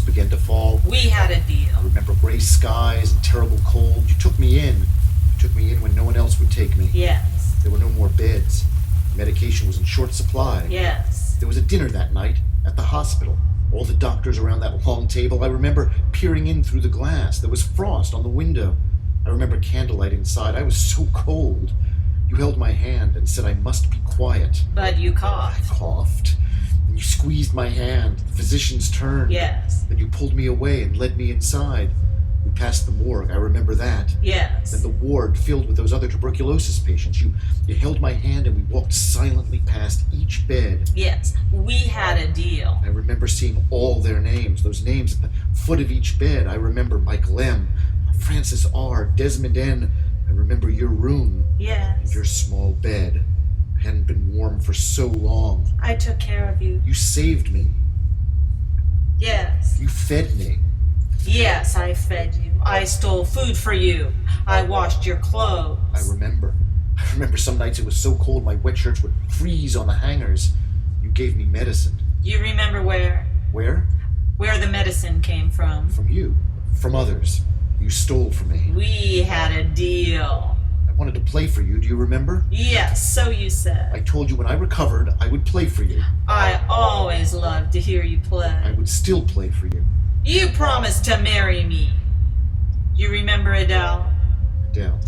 mist began to fall. We had a I deal. remember gray skies and terrible cold. You took me in. You took me in when no one else would take me. Yes. There were no more beds. Medication was in short supply. Yes. There was a dinner that night at the hospital. All the doctors around that long table. I remember peering in through the glass. There was frost on the window. I remember candlelight inside. I was so cold. You held my hand and said I must be quiet. But you I coughed. coughed. And you squeezed my hand. The physicians turned. Yes. Then you pulled me away and led me inside. We passed the morgue. I remember that. Yes. Then the ward filled with those other tuberculosis patients. You held my hand and we walked silently past each bed. Yes. We had a deal. I remember seeing all their names, those names at the foot of each bed. I remember Michael M., Francis R., Desmond N. I remember your room and Yes. your small bed. I hadn't been warm for so long. I took care of you. You saved me. Yes. You fed me. Yes, I fed you. I stole food for you. I washed your clothes. I remember. I remember some nights it was so cold my wet shirts would freeze on the hangers. You gave me medicine. You remember where? Where? Where the medicine came from. From you. From others. You stole from me. We had a deal. I wanted to play for you, do you remember? Yes, so you said. I told you when I recovered, I would play for you. I always loved to hear you I play. would still play for you. You promised to marry me. You remember Adele? Adele.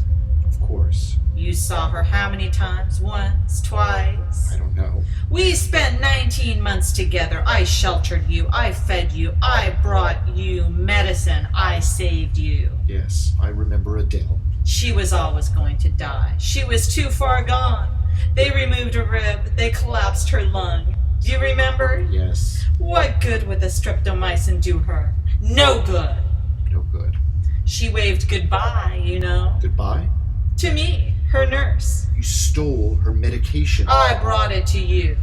Of course. You saw her how many times? Once? Twice? I don't know. We spent 19 months together. I sheltered you. I fed you. I brought you medicine. I saved you. Yes, I remember Adele. She was always going to die. She was too far gone. They removed a rib. They collapsed her lung. Do you remember? Yes. What good would the streptomycin do her? No good. No good. She waved goodbye, you know. Goodbye? To me, her nurse. You stole her medication. I brought it to you.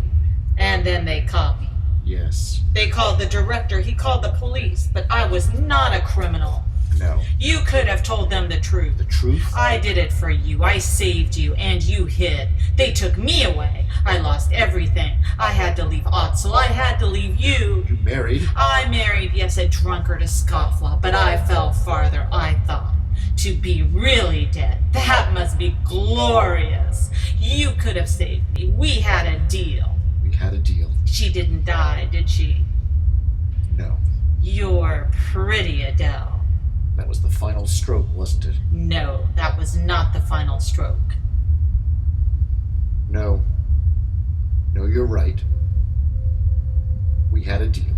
And then they caught me. Yes. They called the director. He called the police. But I was not a criminal. No. You could have told them the truth. The truth? I did it for you. I saved you, and you hid. They took me away. I lost everything. I had to leave tztal. I had to leave you. You married? I married, yes, a drunkard, a scofflaw, but I fell farther, I thought. To be really dead, that must be glorious. You could have saved me. We had a deal. We had a deal. She didn't die, did she? No. You're pretty, Adele. That was the final stroke, wasn't it? No, that was not the final stroke. No. No, you're right. We had a deal.